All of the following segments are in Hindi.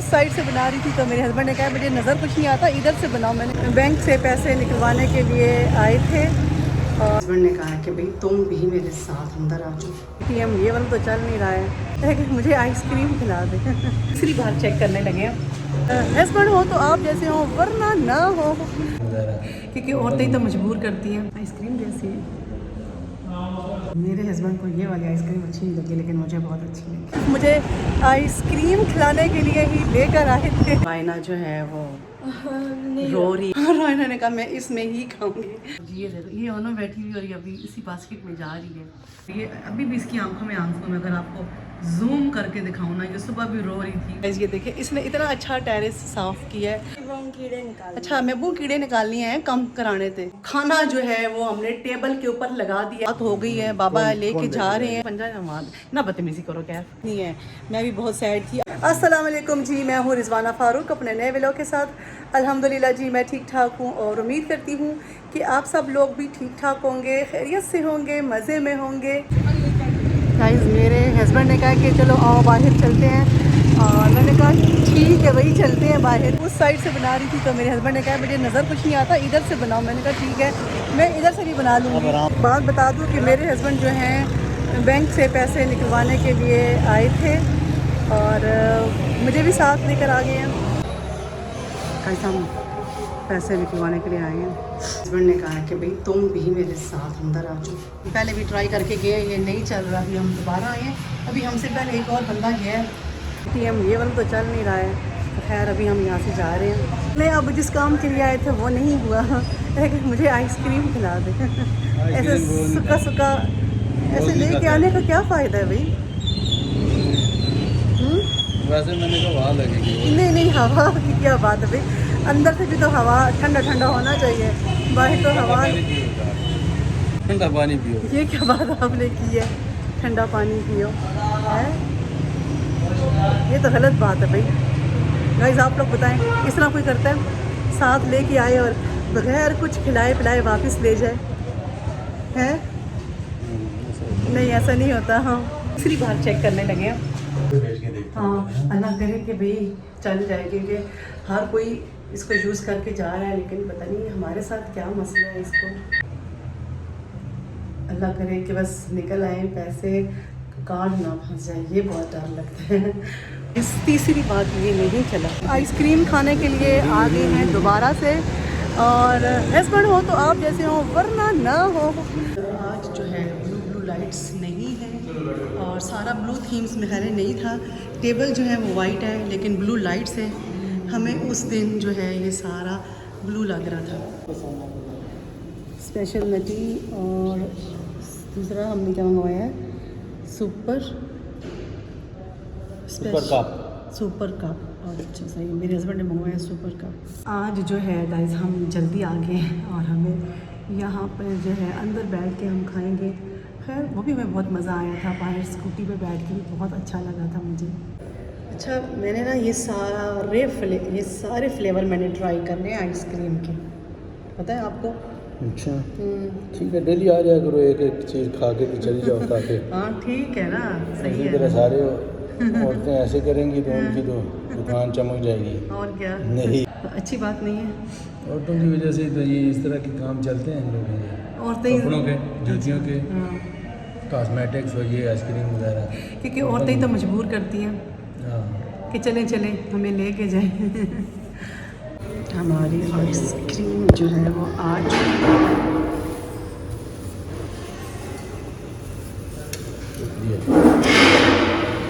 उस साइड से बना रही थी तो मेरे हस्बैंड ने कहा मुझे नज़र कुछ नहीं आता, इधर से बनाओ। मैंने बैंक से पैसे निकलवाने के लिए आए थे और हस्बैंड ने कहा कि भाई तुम भी मेरे साथ अंदर आ जाओ। ATM ये वाला तो चल नहीं रहा है कि मुझे आइसक्रीम खिला दे। तीसरी बार चेक करने लगे हैं। हस्बैंड हो तो आप जैसे हो, वरना ना हो, क्योंकि औरतें ही तो मजबूर करती हैं। आइसक्रीम जैसी है। मेरे हस्बैंड को ये वाली आइसक्रीम अच्छी नहीं लगी, लेकिन मुझे बहुत अच्छी लगी। मुझे आइसक्रीम खिलाने के लिए ही लेकर आए थे। रायना जो है वो रो रही, रायना ने कहा मैं इसमें ही खाऊंगी। ये देखो, ये दोनों बैठी हुई और ये अभी इसी बास्केट में जा रही है। ये अभी भी इसकी आंखों में अगर आपको जूम करके दिखाऊं ना, ये सुबह भी रो रही थी। ये देखिए, इसने इतना अच्छा टेरेस साफ किया है। कीड़े निकाल, अच्छा महबूब कीड़े निकालनी है, कम कराने थे। खाना जो है वो हमने टेबल के ऊपर लगा दिया। बात हो गई है, बाबा लेके जा रहे हैं। पंजा ना बदतमीजी करो, क्या नहीं है। मैं भी बहुत सैड थी। अस्सलाम वालेकुम जी, मैं हूँ रिजवाना फारूक अपने नए व्लॉग के साथ। अल्हम्दुलिल्लाह जी मैं ठीक ठाक हूँ और उम्मीद करती हूँ कि आप सब लोग भी ठीक ठाक होंगे, खैरियत से होंगे, मज़े में होंगे। गाइस, मेरे हस्बैंड ने कहा कि चलो आओ बाहर चलते हैं, और मैंने कहा ठीक है भाई चलते हैं बाहर। उस साइड से बना रही थी तो मेरे हस्बैंड ने कहा मुझे नज़र कुछ नहीं आता, इधर से बनाओ। मैंने कहा ठीक है, मैं इधर से भी बना लूँगी। बात बता दूँ कि मेरे हस्बैंड जो हैं बैंक से पैसे निकलवाने के लिए आए थे और मुझे भी साथ लेकर आ गए हैं। कैसा हम पैसे निकलवाने के लिए आए हैं। हस्बैंड ने कहा कि भाई तुम भी मेरे साथ अंदर आ जाओ। पहले भी ट्राई करके गए, ये नहीं चल रहा, अभी हम दोबारा आए हैं। अभी हमसे पहले एक और बंदा गया है। ATM ये वाला तो चल नहीं रहा है, तो खैर अभी हम यहाँ से जा रहे हैं। नहीं, अब जिस काम के लिए आए थे वो नहीं हुआ है कि मुझे आइसक्रीम खिला दे। ऐसे सुखा सुखा ऐसे लेके आने का क्या फ़ायदा है भाई? वैसे मैंने कहा हवा लगेगी। नहीं, हवा की क्या बात है भाई, अंदर से भी तो हवा ठंडा ठंडा होना चाहिए, बाहर तो हवा। ठंडा पानी पियो। ये क्या बात आपने की है, ठंडा पानी पियो है? ये तो गलत बात है भाई। गाइस आप लोग बताएं, इस तरह कोई करता है? साथ लेके आए और बगैर कुछ खिलाए पिलाए वापस ले जाए, हैं? नहीं, ऐसा नहीं होता। हाँ, तीसरी बार चेक करने लगे हैं। हाँ, अल्लाह करे कि भाई चल जाए, क्योंकि हर कोई इसको यूज़ करके जा रहा है, लेकिन पता नहीं हमारे साथ क्या मसला है। इसको अल्लाह करे कि बस निकल आए, पैसे कार्ड ना फंस जाए, ये बहुत डर लगता है। इस तीसरी बात ये नहीं चला। आइसक्रीम खाने के लिए आ गए हैं दोबारा से, और हस्बैंड हो तो आप जैसे हो, वरना ना हो। आज जो है ब्लू लाइट्स नहीं है और सारा ब्लू थीम्स में खैर नहीं था। टेबल जो है वो वाइट है लेकिन ब्लू लाइट्स है। हमें उस दिन जो है ये सारा ब्लू लग रहा था। स्पेशल नटी और दूसरा हमने क्या मंगवाया है, सुपर कप। और अच्छा सही, मेरे हस्बैंड ने मंगवाया सुपर कप। आज जो है गाइस हम जल्दी आ गए हैं और हमें यहाँ पर जो है अंदर बैठ के हम खाएंगे। खैर वो भी हमें बहुत मज़ा आया था, बाहर स्कूटी पे बैठ के भी बहुत अच्छा लगा था मुझे। अच्छा, मैंने ना ये सारे फ्लेवर मैंने ट्राई करने हैं आइसक्रीम के, पता है आपको? अच्छा ठीक है, डेली आ जाया करो, एक एक चीज़ खा के तो चली जाओ खा के। हाँ ठीक है ना, सही है। तरह सारे औरतें ऐसे करेंगी तो उनकी तो दुकान चमक जाएगी। और क्या, नहीं, तो अच्छी बात नहीं है। औरतों की वजह से तो ये इस तरह के काम चलते हैं इन लोगों के, औरतें कपड़ों के, जूतियों के, हाँ, कॉस्मेटिक्स और ये आइसक्रीम वगैरह, क्योंकि औरतें ही तो मजबूर करती हैं हाँ। कि चलें हमें लेके जाएं। हमारी आइसक्रीम जो है वो आज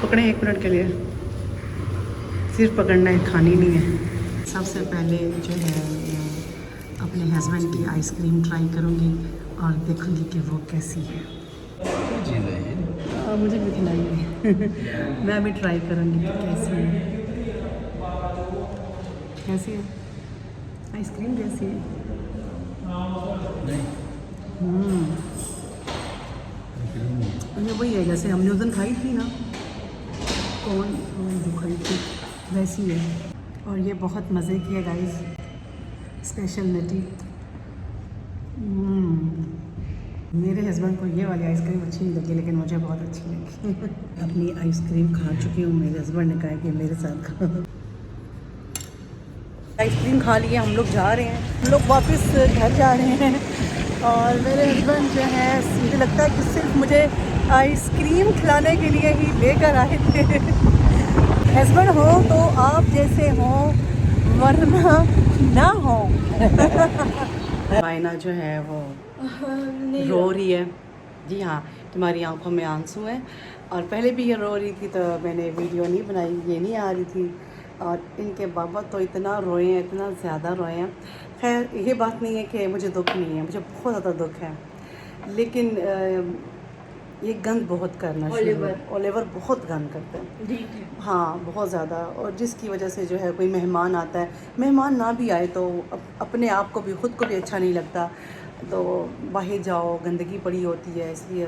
पकड़ें 1 मिनट के लिए, सिर्फ पकड़ना है, खानी नहीं है। सबसे पहले जो है अपने हस्बैंड की आइसक्रीम ट्राई करूँगी और देखूँगी कि वो कैसी है। चीज़ है ये, मुझे भी खिलाइए। मैं भी ट्राई करूँगी कि कैसी है। कैसी है आइसक्रीम, कैसी है? ये वही है जैसे हमने उस दिन खाई थी ना, कौन जो खाई थी वैसी है। और ये बहुत मज़े की है गाइस, स्पेशल नटी। मेरे हस्बैंड को ये वाली आइसक्रीम अच्छी नहीं लगी, लेकिन मुझे बहुत अच्छी लगी। अपनी आइसक्रीम खा चुकी हूँ, मेरे हस्बैंड ने कहा कि मेरे साथ खाओ। आइसक्रीम खा लिए, हम लोग जा रहे हैं, हम लोग वापस घर जा रहे हैं। और मेरे हस्बैंड जो है, मुझे लगता है कि सिर्फ मुझे आइसक्रीम खिलाने के लिए ही लेकर आए थे। हस्बैंड हो तो आप जैसे हो, वरना ना हो। रायना जो है वो रो रही है। जी हाँ, तुम्हारी आंखों में आंसू हैं। और पहले भी ये रो रही थी तो मैंने वीडियो नहीं बनाई, ये नहीं आ रही थी। और इनके बाबा तो इतना रोए हैं, इतना ज़्यादा रोए हैं। खैर ये बात नहीं है कि मुझे दुख नहीं है, मुझे बहुत ज़्यादा दुख है। लेकिन ये गंद बहुत करना ओलिवर बहुत गंद करते हैं। हाँ, बहुत ज़्यादा। और जिसकी वजह से जो है कोई मेहमान आता है, मेहमान ना भी आए तो अपने आप को भी, ख़ुद को भी अच्छा नहीं लगता। तो बाहर जाओ, गंदगी पड़ी होती है, इसलिए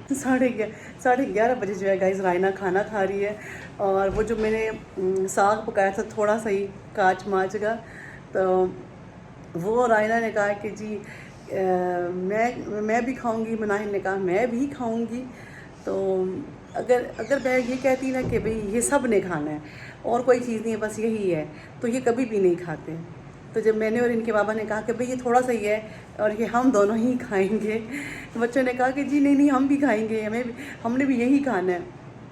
11:30 बजे जो है गाइस रायना खाना खा रही है। और वो जो मैंने साग पकाया था थोड़ा सा ही काच माच का, तो वो रायना ने कहा कि जी मैं भी खाऊंगी। मनाहिल ने कहा मैं भी खाऊंगी। तो अगर मैं ये कहती ना कि भाई ये सब ने खाना है और कोई चीज़ नहीं है, बस यही है, तो ये कभी भी नहीं खाते। तो जब मैंने और इनके बाबा ने कहा कि भाई ये थोड़ा सा ही है और ये हम दोनों ही खाएंगे, तो बच्चों ने कहा कि जी नहीं हम भी खाएंगे, हमने भी यही खाना है।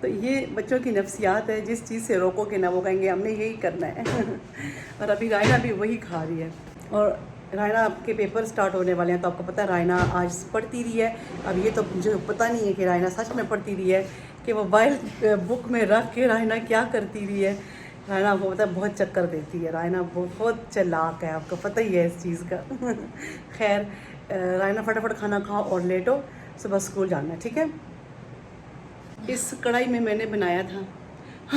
तो ये बच्चों की नफ्सियात है, जिस चीज़ से रोकोगे ना वो कहेंगे हमने यही करना है। और अभी रायना भी वही खा रही है। और रायना आपके पेपर स्टार्ट होने वाले हैं, तो आपको पता है रायना आज पढ़ती रही है। अब ये तो मुझे पता नहीं है कि रायना सच में पढ़ती रही है कि मोबाइल बुक में रख के रायना क्या करती रही है। रायना आपको पता है बहुत चक्कर देती है, रायना बहुत चालाक है, आपको पता ही है इस चीज़ का। खैर रायना फटाफट खाना खाओ और लेटो, सुबह स्कूल जाना है, ठीक है। इस कढ़ाई में मैंने बनाया था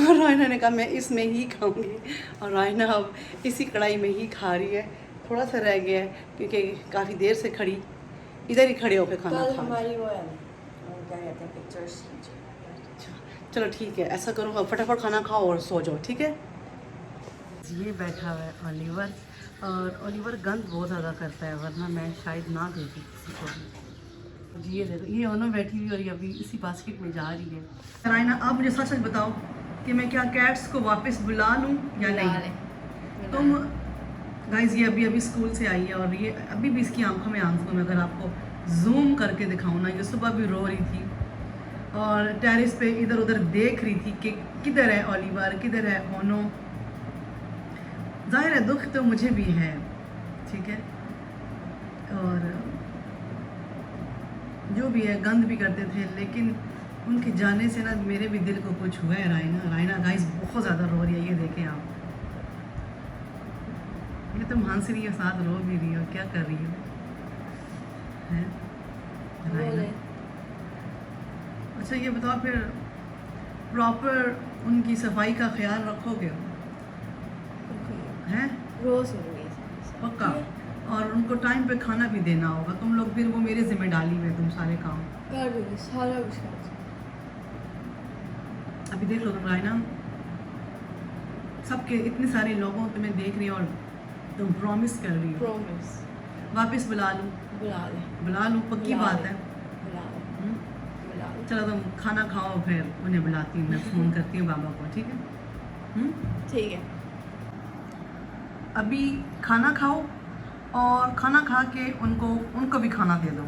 और रायना ने कहा मैं इसमें ही खाऊंगी, और रायना अब इसी कढ़ाई में ही खा रही है। थोड़ा सा रह गया है क्योंकि काफ़ी देर से खड़ी, इधर ही खड़े होकर खाना खा। हमारी वो है क्या कहते हैं पिक्चर्स। चलो ठीक है, ऐसा करो फटाफट खाना खाओ और सो जाओ, ठीक है। ये बैठा हुआ है ओलिवर, और ओलिवर गंद बहुत ज़्यादा करता है, वरना मैं शायद ना देती किसी को भी। जी ये देखो, ये दोनों बैठी हुई और ये अभी इसी बास्केट में जा रही है। रायना आप मुझे सच बताओ कि मैं क्या कैट्स को वापस बुला लूँ या नहीं। तुम गाइस ये अभी स्कूल से आई है और ये अभी भी इसकी आंखों में आंसू है। अगर आपको जूम करके दिखाऊँ ना, ये सुबह भी रो रही थी और टेरेस पे इधर उधर देख रही थी कि किधर है ओलिवर, किधर है ओनो। जाहिर है दुख तो मुझे भी है, ठीक है। और जो भी है गंद भी करते थे, लेकिन उनके जाने से ना मेरे भी दिल को कुछ हुआ है। रायना गाइस बहुत ज़्यादा रो रही है, ये देखें आप। ये तुम हंस रही हो, साथ रो भी रही हो, क्या कर रही हो हैं रायना? अच्छा ये बताओ फिर प्रॉपर उनकी सफाई का ख्याल रखोगे हैं? रोज पक्का। और उनको टाइम पे खाना भी देना होगा। तुम लोग फिर वो मेरे जिम्मे डाली हुए तुम सारे काम कर दूंगी, सारा कुछ कर। अभी देख लो तुम रायना, सबके इतने सारे लोगों तुम्हें देख रही हो और तुम प्रॉमिस कर रही हो। प्रॉमिस वापस बुला लूँ? बुला लूँ, पक्की बात है। चलो तुम खाना खाओ, फिर उन्हें बुलाती हूँ, मैं फ़ोन करती हूँ बाबा को, ठीक है। ठीक है। अभी खाना खाओ और खाना खा के उनको भी खाना दे दो।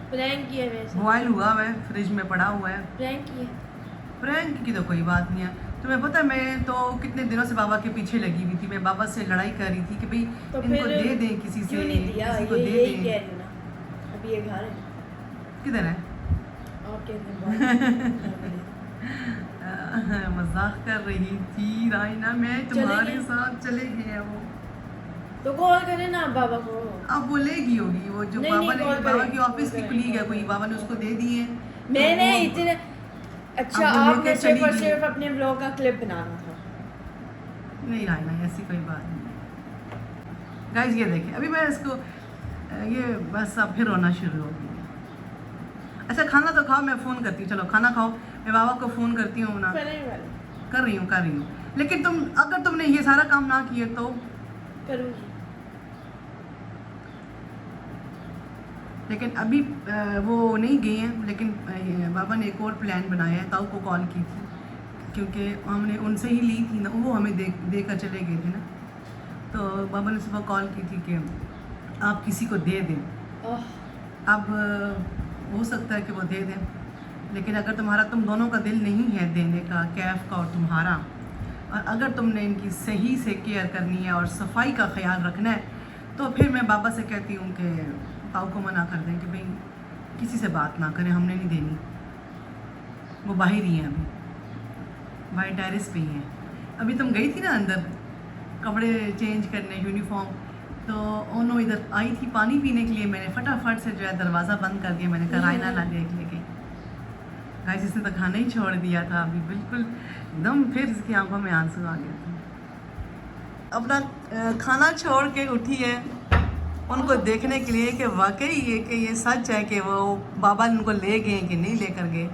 प्रैंक किया वैसे, बॉयल हुआ हुआ है, फ्रिज में पड़ा हुआ है। प्रैंक की तो कोई बात नहीं है। तुम्हें पता है मैं तो कितने दिनों से बाबा के पीछे लगी हुई थी। मैं बाबा से लड़ाई कर रही थी कि भाई तो इनको दे दें किसी से, किसी को दे दें। अभी ये घर है, किधर है? मजाक कर रही थी रायना, मैं तुम्हारे साथ चले गए वो। तो कॉल करे ना बाबा को। अब बोलेगी होगी वो जो बाबा की ऑफिस की कुलीग है कोई, बाबा ने उसको दे दी है। मैंने इतने अच्छा आपने सिर्फ अपने ब्लॉग का क्लिप बनाना था। नहीं रायना ऐसी कोई बात नहीं। गाइस ये देखिए अभी मैं इसको ये बस अब फिर रोना शुरू हो गई। अच्छा खाना तो खाओ, मैं फ़ोन करती हूँ। चलो खाना खाओ, मैं बाबा को फ़ोन करती हूँ ना। कर रही हूँ। लेकिन अगर तुमने ये सारा काम ना किए तो करूँगी। लेकिन अभी वो नहीं गए हैं, लेकिन बाबा ने एक और प्लान बनाया है। ताऊ को कॉल की थी क्योंकि हमने उनसे ही ली थी ना, वो हमें देकर चले गए थे ना। तो बाबा ने सुबह कॉल की थी कि आप किसी को दे दें। अब हो सकता है कि वो दे दें, लेकिन अगर तुम दोनों का दिल नहीं है देने का, कैफ का और तुम्हारा, और अगर तुमने इनकी सही से केयर करनी है और सफाई का ख्याल रखना है, तो फिर मैं बाबा से कहती हूँ कि ताऊ को मना कर दें कि भाई किसी से बात ना करें, हमने नहीं देनी। वो बाहर ही हैं, अभी बाहर टेरेस पे ही हैं। अभी तुम गई थी ना अंदर कपड़े चेंज करने, यूनिफॉर्म, तो ओनो इधर आई थी पानी पीने के लिए। मैंने फटाफट से जो है दरवाज़ा बंद कर दिया। मैंने कहा रायना ला देख लेके। गाइस इसने तो खाना ही छोड़ दिया था अभी, बिल्कुल एकदम, फिर इसकी आंखों में आंसू आ गया था। अपना खाना छोड़ के उठी है उनको देखने के लिए कि वाकई ये सच है कि वो बाबा उनको ले गए कि नहीं लेकर गए।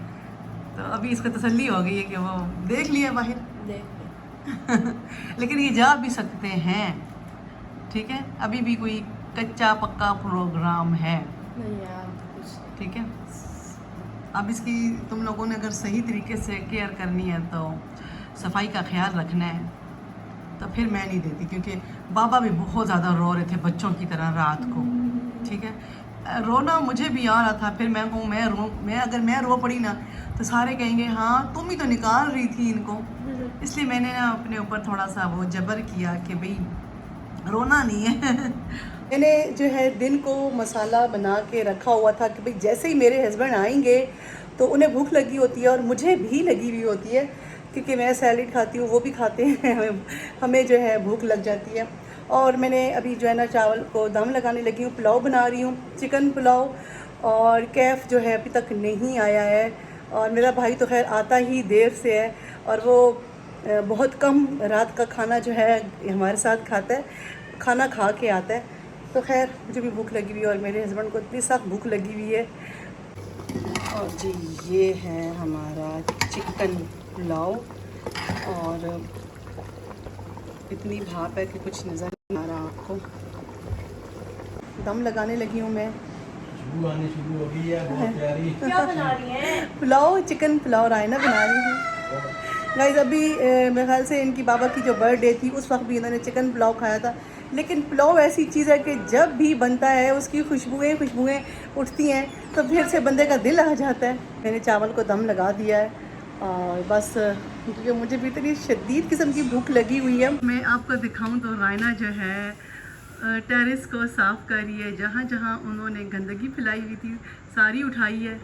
तो अभी इसको तसल्ली हो गई है कि वो देख लिया बाहर, लेकिन ये जा भी सकते हैं, ठीक है। अभी भी कोई कच्चा पक्का प्रोग्राम है, ठीक है। अब इसकी तुम लोगों ने अगर सही तरीके से केयर करनी है, तो सफाई का ख्याल रखना है, तो फिर मैं नहीं देती, क्योंकि बाबा भी बहुत ज़्यादा रो रहे थे बच्चों की तरह रात को, ठीक है। रोना मुझे भी आ रहा था। फिर मैं कहूँ मैं रो पड़ी ना तो सारे कहेंगे हाँ तुम ही तो निकाल रही थी इनको। इसलिए मैंने ना अपने ऊपर थोड़ा सा वो जबर किया कि भाई रोना नहीं है। मैंने जो है दिन को मसाला बना के रखा हुआ था कि भाई जैसे ही मेरे हस्बैंड आएंगे तो उन्हें भूख लगी होती है और मुझे भी लगी हुई होती है, क्योंकि मैं सैलेड खाती हूँ, वो भी खाते हैं, हमें जो है भूख लग जाती है। और मैंने अभी जो है ना चावल को दम लगाने लगी हूँ, पुलाव बना रही हूँ, चिकन पुलाव। और कैफ़ जो है अभी तक नहीं आया है, और मेरा भाई तो खैर आता ही देर से है, और वो बहुत कम रात का खाना जो है हमारे साथ खाता है, खाना खा के आता है। तो खैर मुझे भी भूख लगी हुई है और मेरे हस्बैंड को इतनी सख्त भूख लगी हुई है। और जी ये है हमारा चिकन पुलाव, और इतनी भाप है कि कुछ नज़र नहीं आ रहा आपको। दम लगाने लगी हूँ मैं। आनी शुरू हो गई है, बहुत प्यारी। क्या बना रही हैं? पुलाव, चिकन पुलाव रायना बना रही हूँ। गाइस अभी मेरे ख्याल से इनकी बाबा की जो बर्थडे थी उस वक्त भी इन्होंने चिकन पुलाव खाया था। लेकिन पुलाव ऐसी चीज़ है कि जब भी बनता है उसकी खुशबुएं उठती हैं, तो फिर से बंदे का दिल आ जाता है। मैंने चावल को दम लगा दिया है, और बस क्योंकि मुझे भी इतनी शदीद किस्म की भूख लगी हुई है। मैं आपको दिखाऊं तो रायना जो है टेरेस को साफ़ कर रही है। जहाँ जहाँ उन्होंने गंदगी फैलाई हुई थी सारी उठाई है,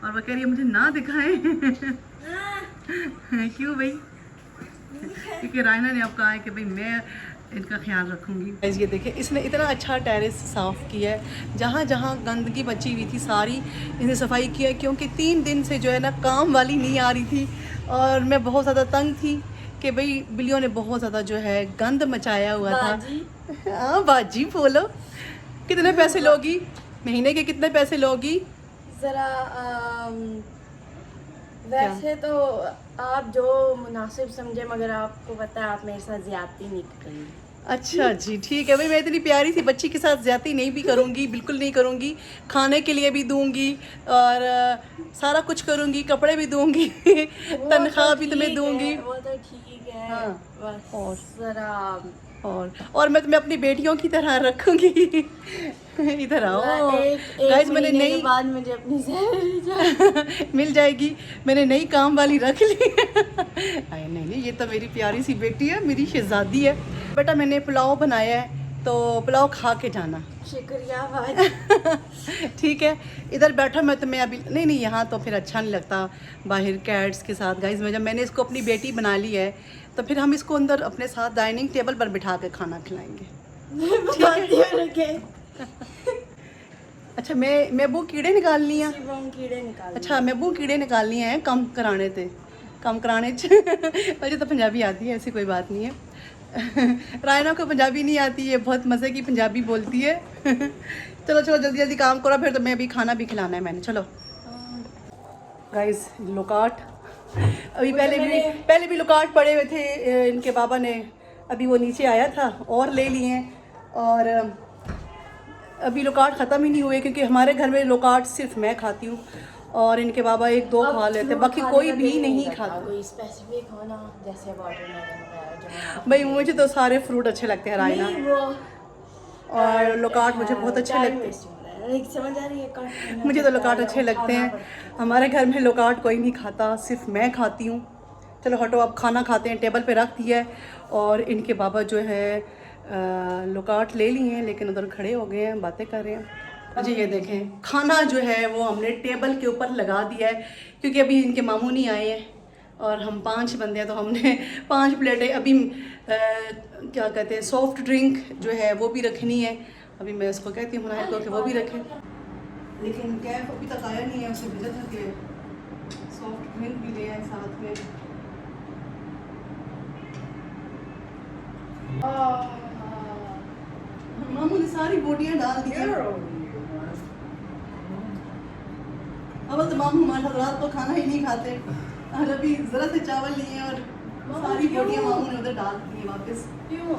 और वह कह रही है मुझे ना दिखाएं। क्यों भाई? क्योंकि रायना ने अब कहा है कि भाई मैं इनका ख्याल रखूँगी। ये देखिए इसने इतना अच्छा टेरेस साफ़ किया है, जहाँ जहाँ गंदगी बची हुई थी सारी इसने सफाई की है, क्योंकि 3 दिन से जो है ना काम वाली नहीं आ रही थी, और मैं बहुत ज़्यादा तंग थी कि भाई बिल्लियों ने बहुत ज़्यादा जो है गंद मचाया हुआ था। हाँ बाजी बोलो, कितने पैसे लोगी महीने के, कितने पैसे लोगी? ज़रा वैसे तो आप जो मुनासिब समझे, मगर आपको पता है आप मेरे साथ ज़्यादती नहीं करेंगी। अच्छा जी ठीक है भाई, मैं इतनी प्यारी सी बच्ची के साथ ज़्यादती नहीं भी करूँगी, बिल्कुल नहीं करूँगी। खाने के लिए भी दूँगी और सारा कुछ करूँगी, कपड़े भी दूँगी, तनख्वाह भी तुम्हें दूँगी। वो तो ठीक है। हाँ, बस और ज़रा और मैं तुम्हें अपनी बेटियों की तरह रखूँगी। इधर आओ गाइस, मैंने नई बाद मुझे अपनी सैलरी मिल जाएगी, मैंने नई काम वाली रख ली। अरे नहीं, ये तो मेरी प्यारी सी बेटी है, मेरी शहजादी है। बेटा मैंने पुलाव बनाया है, तो पुलाव खा के जाना। शुक्रिया भाई। ठीक है, इधर बैठा मैं तुम्हें अभी नहीं यहाँ तो फिर अच्छा नहीं लगता बाहर कैट्स के साथ। गाइस जब मैंने इसको अपनी बेटी बना ली है, तो फिर हम इसको अंदर अपने साथ डाइनिंग टेबल पर बिठा के खाना खिलाएंगे। ठीक है। अच्छा मैं वो कीड़े निकालनी है। अच्छा मैं वो कीड़े निकालनी है कम कराने थे, कम कराने मुझे तो पंजाबी आती है, ऐसी कोई बात नहीं है। रायना को पंजाबी नहीं आती है, बहुत मज़े की पंजाबी बोलती है। चलो जल्दी जल्दी काम करो, फिर तो मैं अभी खाना भी खिलाना है मैंने। चलो गाइस लुकाट अभी पहले भी लुकाट पड़े हुए थे इनके बाबा ने, अभी वो नीचे आया था और ले लिए हैं, और अभी लुकाट ख़त्म ही नहीं हुए, क्योंकि हमारे घर में लुकाट सिर्फ मैं खाती हूँ और इनके बाबा 1-2 खा लेते, बाकी कोई भी नहीं खाता। कोई स्पेसिफिक हो ना, जैसे वाटरमेलन वगैरह। भाई मुझे तो सारे फ्रूट अच्छे लगते हैं रायना, वो और लोकाट मुझे बहुत अच्छे लगते हैं। समझ आ रही है, मुझे तो लोकाट अच्छे लगते हैं। हमारे घर में लोकाट कोई नहीं खाता, सिर्फ मैं खाती हूँ। चलो हटो, अब खाना खाते हैं। टेबल पे रख दिया है और इनके बाबा जो है लोकाट ले लिए हैं, लेकिन उधर खड़े हो गए हैं, बातें कर रहे हैं। जी ये देखें, खाना जो है वो हमने टेबल के ऊपर लगा दिया है, क्योंकि अभी इनके मामू नहीं आए हैं और हम 5 बंदे हैं, तो हमने 5 प्लेटें अभी क्या कहते हैं, सॉफ्ट ड्रिंक जो है वो भी रखनी है। अभी मैं उसको कहती हूँ मुनाहिद को कि वो भी रखें, लेकिन कैफ अभी तक आया नहीं है, उसे भेजा था कि सॉफ्ट ड्रिंक भी ले आए साथ में। मामू ने सारी बोटियाँ डाल दी हैं। अब तो मामू हमारे रात को खाना ही नहीं खाते, और अभी ज़रा से चावल लिए और सारी बोटियाँ मामू ने उधर डाल दी हैं वापस। क्यों?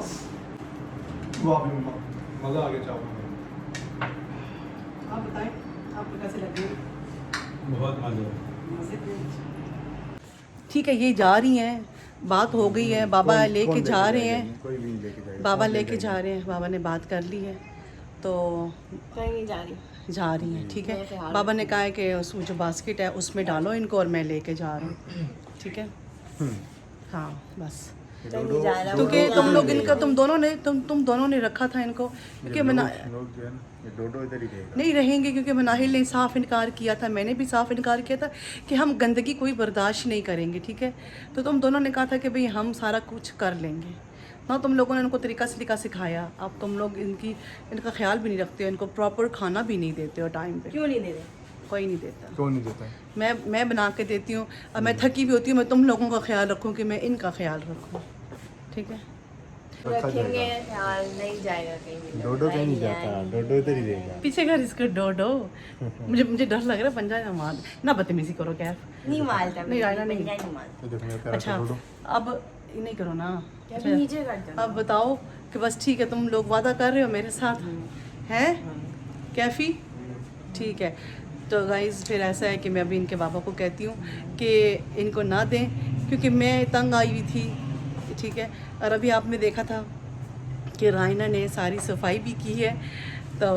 मज़ा आ गया चावल में। आप बताएं आपको कैसे लगे? बहुत मज़ा। ठीक है, ये जा रही हैं, बात हो गई है, बाबा लेके जा रहे हैं, बाबा लेके जा रहे हैं, बाबा ने बात कर ली है, तो कहीं जा रही हैं। ठीक है, बाबा ने कहा है कि उस जो बास्केट है उसमें डालो इनको और मैं लेके जा रहा हूँ। ठीक है, हाँ बस, कहीं जा रहा क्योंकि तुम लोग इनका तुम दोनों ने रखा था इनको, क्योंकि डोडो इधर ही रहेगा। नहीं रहेंगे, क्योंकि मनाहिल ने साफ़ इनकार किया था, मैंने भी साफ़ इनकार किया था कि हम गंदगी कोई बर्दाश्त नहीं करेंगे। ठीक है, तो तुम दोनों ने कहा था कि भाई हम सारा कुछ कर लेंगे ना। तुम लोगों ने इनको तरीका सिखाया, अब तुम लोग इनका ख्याल भी नहीं रखते हो, इनको प्रॉपर खाना भी नहीं देते हो टाइम पे। क्यों नहीं दे रहे? कोई नहीं देता। क्यों नहीं देता? मैं बना के देती हूँ, अब मैं थकी भी होती हूँ, मैं तुम लोगों का ख्याल रखूँ कि मैं इनका ख्याल रखूँ। ठीक है, रखेंगे ख्याल, नहीं जाएगा कहीं भी। डोडो कहीं नहीं जाता, डोडो इधर ही रहेगा। पीछे घर इसका डोडो। मुझे डर लग रहा है पंजा ना मार, ना बदतमीजी करो कैफ। नहीं मारता, नहीं रायना नहीं। मारता। अच्छा अब नहीं करो ना। क्या नीचे कर दो। अब बताओ कि बस ठीक है, तुम लोग वादा कर रहे हो मेरे साथ, हैं कैफ़ी? ठीक है, तो गाइज़ फिर ऐसा है कि मैं अभी इनके बाबा को कहती हूँ कि इनको ना दें, क्योंकि मैं तंग आई हुई थी। ठीक है, और अभी आपने देखा था कि रायना ने सारी सफाई भी की है, तो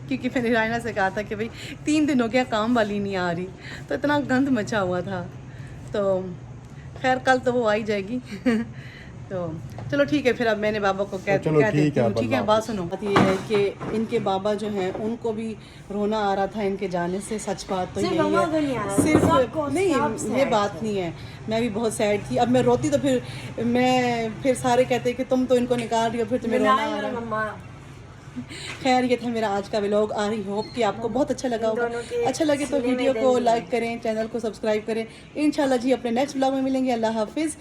क्योंकि मैंने रायना से कहा था कि भाई 3 दिन हो गया काम वाली नहीं आ रही, तो इतना गंद मचा हुआ था। तो खैर कल तो वो आ ही जाएगी। तो चलो ठीक है, फिर अब मैंने बाबा को कह देती हूँ। ठीक है, बात सुनो, बात ये है कि इनके बाबा जो हैं उनको भी रोना आ रहा था इनके जाने से। सच बात तो यही है, सिर्फ नहीं, ये बात नहीं है, मैं भी बहुत सैड थी। अब मैं रोती तो फिर सारे कहते कि तुम तो इनको निकाल रही हो, फिर तुम्हें रोना आ रहा है। खैर ये था मेरा आज का व्लॉग। आई होप कि आपको बहुत अच्छा लगा होगा। अच्छा लगे तो वीडियो को लाइक करें, चैनल को सब्सक्राइब करें। इंशाल्लाह जी अपने नेक्स्ट व्लॉग में मिलेंगे। अल्लाह हाफिज़।